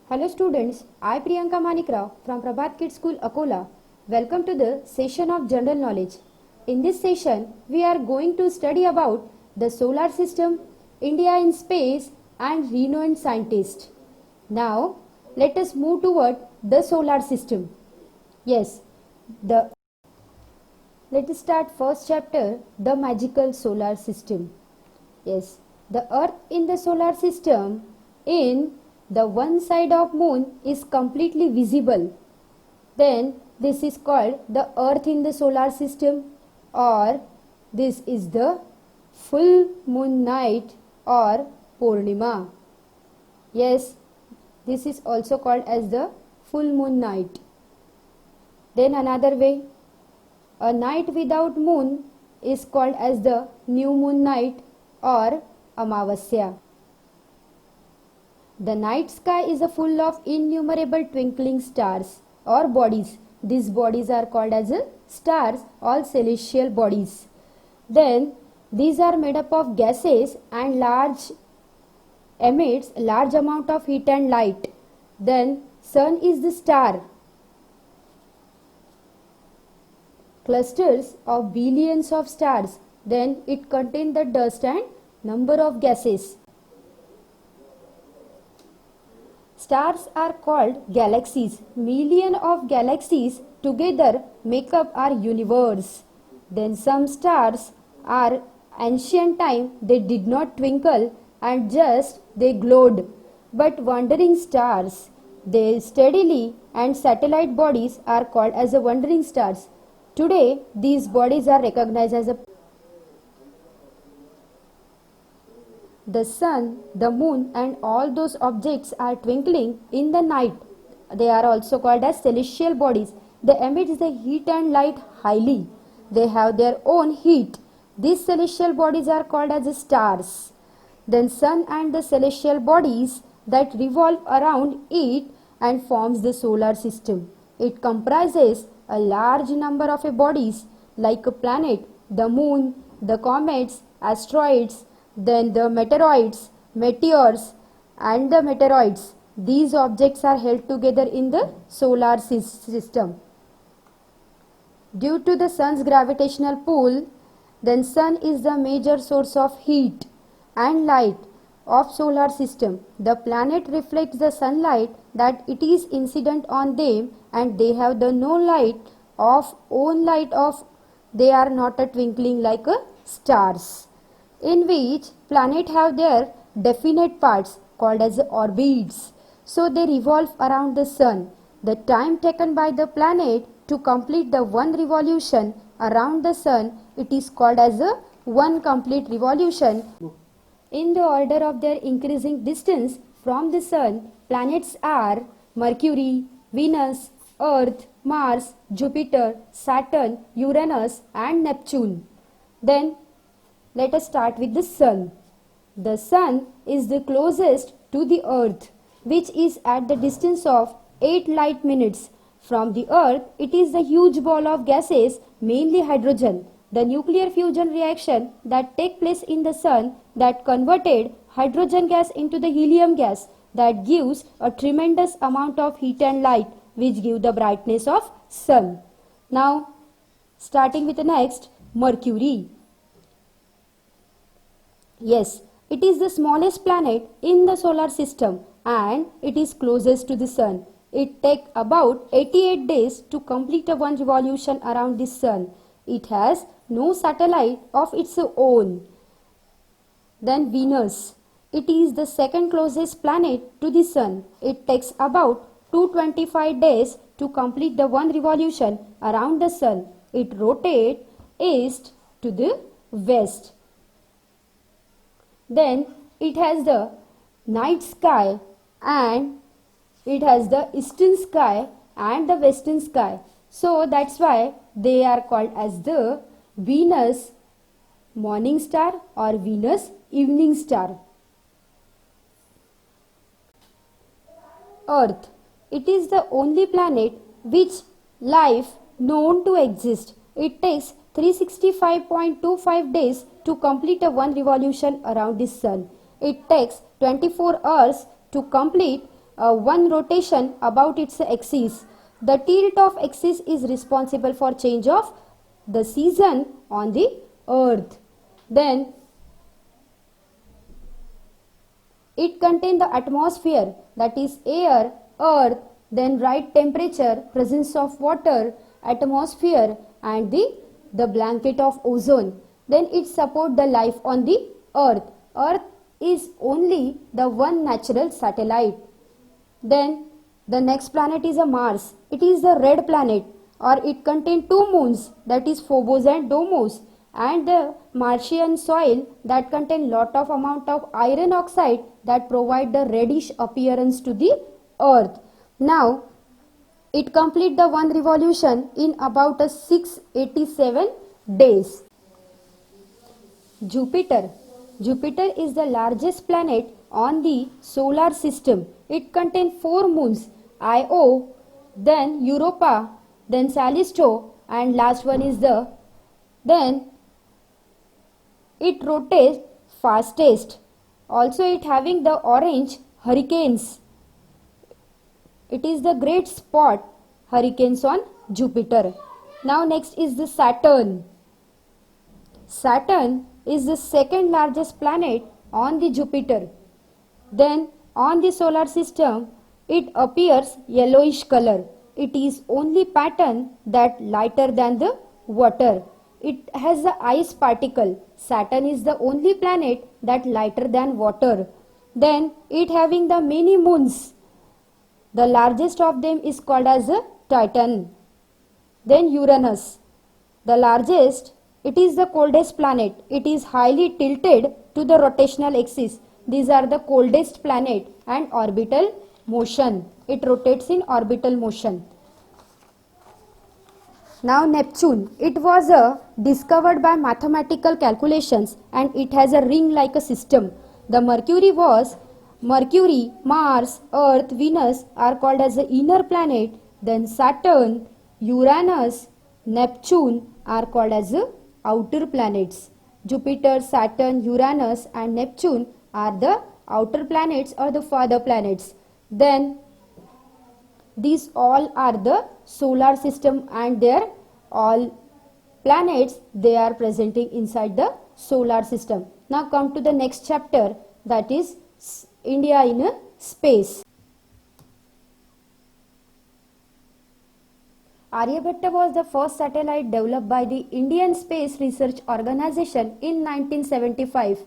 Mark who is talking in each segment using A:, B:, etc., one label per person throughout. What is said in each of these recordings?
A: Hello students, I Priyanka Manikrao from Prabhat Kids School Akola. Welcome to the session of General Knowledge. In this session, we are going to study about the solar system, India in space and renowned scientists. Now, let us move toward the solar system. Yes, the let us start first chapter, the magical solar system. Yes, the earth in the solar system in the one side of moon is completely visible. Then this is called the earth in the solar system, or this is the full moon night or Purnima. Yes, this is also called as the full moon night. Then another way, a night without moon is called as the new moon night or Amavasya. The night sky is full of innumerable twinkling stars or bodies. These bodies are called as stars or celestial bodies. Then these are made up of gases and emits large amount of heat and light. Then sun is the star. Clusters of billions of stars. Then it contains the dust and number of gases. Stars are called galaxies. Millions of galaxies together make up our universe. Then some stars are ancient time, they did not twinkle and just they glowed. But wandering stars, they steadily and satellite bodies are called as the wandering stars. Today these bodies are recognized as the sun, the moon and all those objects are twinkling in the night. They are also called as celestial bodies. They emit the heat and light highly. They have their own heat. These celestial bodies are called as stars. Then sun and the celestial bodies that revolve around it and forms the solar system. It comprises a large number of bodies like a planet, the moon, the comets, asteroids, then the meteors and the meteoroids. These objects are held together in the solar system. Due to the sun's gravitational pull, then sun is the major source of heat and light of solar system. The planet reflects the sunlight that it is incident on them and they have the no light of own light of they are not a twinkling like a stars, in which planets have their definite parts called as orbits. So they revolve around the sun. The time taken by the planet to complete the one revolution around the sun, it is called as a one complete revolution. In the order of their increasing distance from the sun, planets are Mercury, Venus, Earth, Mars, Jupiter, Saturn, Uranus and Neptune. Then let us start with the sun. The sun is the closest to the earth, which is at the distance of 8 light minutes. From the earth, it is the huge ball of gases, mainly hydrogen. The nuclear fusion reaction that take place in the sun that converted hydrogen gas into the helium gas that gives a tremendous amount of heat and light which give the brightness of sun. Now, starting with the next, Mercury. Yes, it is the smallest planet in the solar system and it is closest to the sun. It takes about 88 days to complete a one revolution around the sun. It has no satellite of its own. Then Venus. It is the second closest planet to the sun. It takes about 225 days to complete the one revolution around the sun. It rotates east to the west. Then it has the night sky and it has the eastern sky and the western sky. So that's why they are called as the Venus morning star or Venus evening star. Earth. It is the only planet which life known to exist. It takes 365.25 days to complete a one revolution around the sun. It takes 24 hours to complete one rotation about its axis. The tilt of axis is responsible for change of the season on the earth. Then it contains the atmosphere, that is air, earth, then right temperature, presence of water, atmosphere, and the blanket of ozone. Then it supports the life on the earth. Earth is only the one natural satellite. Then the next planet is a Mars. It is the red planet, or it contains two moons, that is Phobos and Deimos, and the Martian soil that contain lot of amount of iron oxide that provide the reddish appearance to the earth. Now it complete the one revolution in about a 687 days. Jupiter. Jupiter is the largest planet on the solar system. It contains four moons, Io, then Europa, then Callisto, and last one is the, then it rotates fastest. Also it having the orange hurricanes. It is the great spot hurricanes on Jupiter. Now next is the Saturn. Saturn is the second largest planet on the Jupiter. Then on the solar system it appears yellowish color. It is only pattern that lighter than the water. It has the ice particle. Saturn is the only planet that lighter than water. Then it having the many moons. The largest of them is called as a Titan. Then Uranus. The largest, it is the coldest planet. It is highly tilted to the rotational axis. These are the coldest planet and orbital motion. It rotates in orbital motion. Now Neptune. It was discovered by mathematical calculations and it has a ring like a system. The Mercury, Mars, Earth, Venus are called as the inner planet. Then Saturn, Uranus, Neptune are called as the outer planets. Jupiter, Saturn, Uranus and Neptune are the outer planets or the father planets. Then these all are the solar system and their all planets, they are presenting inside the solar system. Now come to the next chapter, that is India in space. Aryabhatta was the first satellite developed by the Indian Space Research Organization in 1975.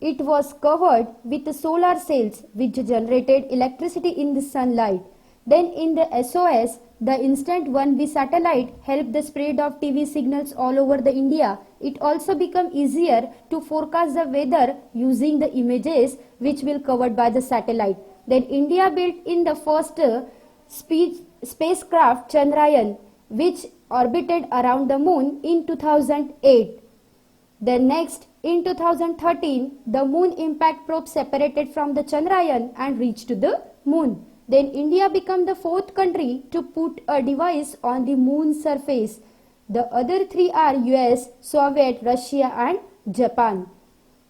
A: It was covered with solar cells which generated electricity in the sunlight. Then in the SOS, the Instant 1B satellite helped the spread of TV signals all over the India. It also became easier to forecast the weather using the images which will covered by the satellite. Then India built in the first spacecraft Chandrayaan, which orbited around the moon in 2008. Then next, in 2013, the moon impact probe separated from the Chandrayaan and reached to the moon. Then India became the fourth country to put a device on the moon's surface. The other three are US, Soviet, Russia and Japan.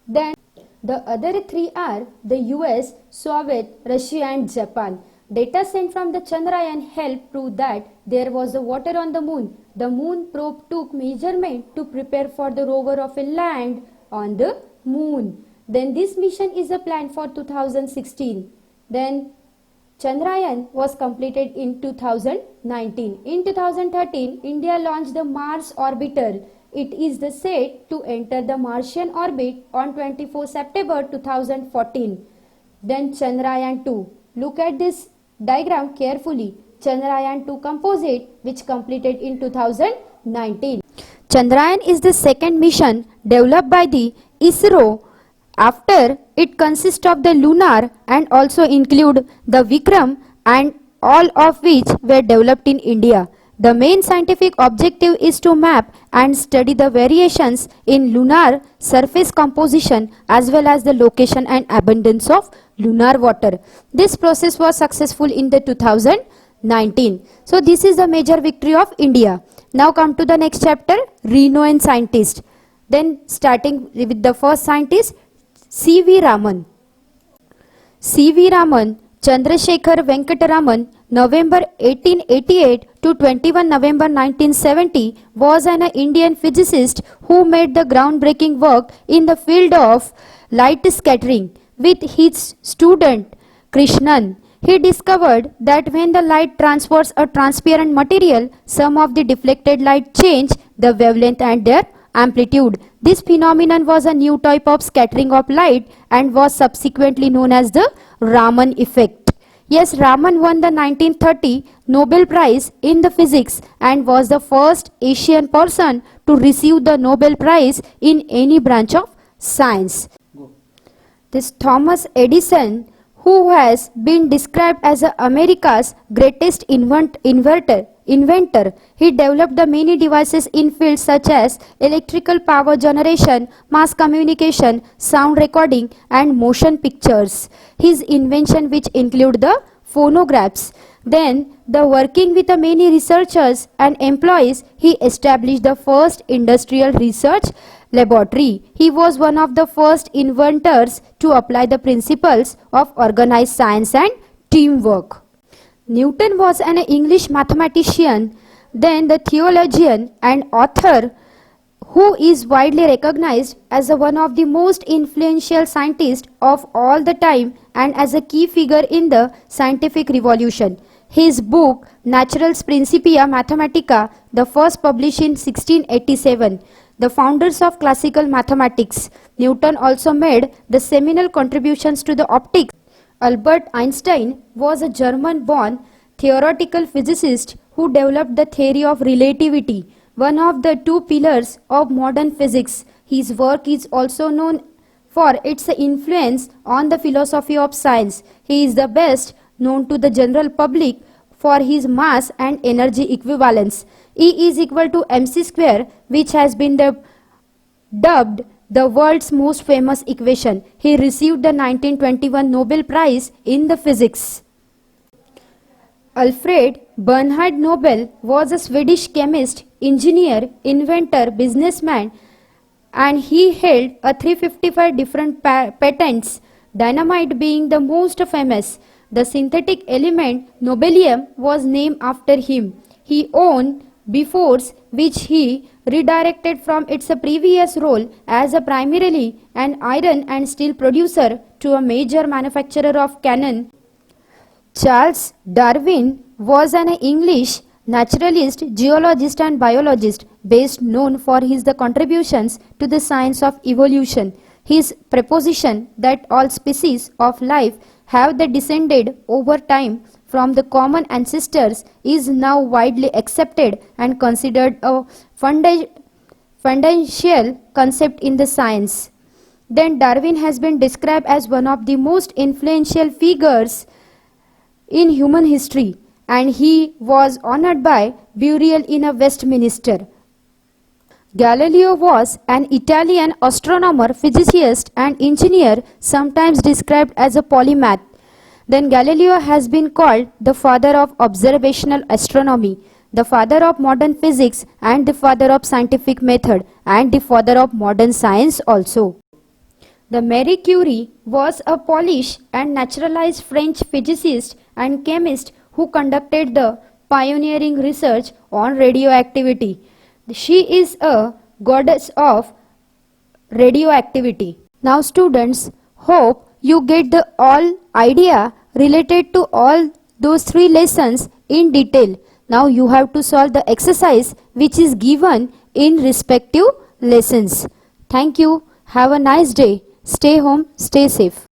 A: Then the other three are the US, Soviet, Russia and Japan. Data sent from the Chandrayaan helped prove that there was a water on the moon. The moon probe took measurement to prepare for the rover of a land on the moon. Then this mission is a plan for 2016. Then Chandrayaan was completed in 2019. In 2013, India launched the Mars Orbiter. It is the set to enter the Martian orbit on 24 September 2014. Then Chandrayaan 2. Look at this diagram carefully. Chandrayaan 2 composite which completed in 2019. Chandrayaan is the second mission developed by the ISRO. After it consists of the lunar and also include the Vikram, and all of which were developed in India. The main scientific objective is to map and study the variations in lunar surface composition as well as the location and abundance of lunar water. This process was successful in the 2019. So this is the major victory of India. Now come to the next chapter, renowned scientist. Then starting with the first scientist, C.V. Raman. C.V. Raman Chandrasekhar Venkataraman, November 1888 to 21 November 1970, was an Indian physicist who made the groundbreaking work in the field of light scattering. With his student Krishnan, he discovered that when the light transfers a transparent material, some of the deflected light change the wavelength and their amplitude. This phenomenon was a new type of scattering of light and was subsequently known as the Raman effect. Yes, Raman won the 1930 Nobel Prize in the physics and was the first Asian person to receive the Nobel Prize in any branch of science. This Thomas Edison, who has been described as America's greatest inventor. He developed the many devices in fields such as electrical power generation, mass communication, sound recording and motion pictures. His invention, which include the phonographs. Then, working with the many researchers and employees, he established the first industrial research laboratory. He was one of the first inventors to apply the principles of organized science and teamwork. Newton was an English mathematician, then the theologian and author who is widely recognized as one of the most influential scientists of all the time and as a key figure in the scientific revolution. His book Naturals Principia Mathematica, the first published in 1687, the founders of classical mathematics. Newton also made the seminal contributions to the optics. Albert Einstein was a German-born theoretical physicist who developed the theory of relativity, one of the two pillars of modern physics. His work is also known for its influence on the philosophy of science. He is the best known to the general public for his mass and energy equivalence. E is equal to mc square, which has been dubbed the world's most famous equation. He received the 1921 Nobel Prize in the physics. Alfred Bernhard Nobel was a Swedish chemist, engineer, inventor, businessman, and he held 355 different patents, dynamite being the most famous. The synthetic element nobelium was named after him. He owned Bofors, which he redirected from its previous role as primarily an iron and steel producer to a major manufacturer of cannon. Charles Darwin was an English naturalist, geologist and biologist, best known for his contributions to the science of evolution. His proposition that all species of life have descended over time from the common ancestors is now widely accepted and considered a fundamental concept in the science. Then Darwin has been described as one of the most influential figures in human history, and he was honored by burial in a Westminster. Galileo was an Italian astronomer, physicist and engineer, sometimes described as a polymath. Then Galileo has been called the father of observational astronomy, the father of modern physics and the father of scientific method and the father of modern science also. The Marie Curie was a Polish and naturalized French physicist and chemist who conducted the pioneering research on radioactivity. She is a goddess of radioactivity. Now students, hope you get the all idea related to all those three lessons in detail. Now you have to solve the exercise which is given in respective lessons. Thank you. Have a nice day. Stay home, stay safe.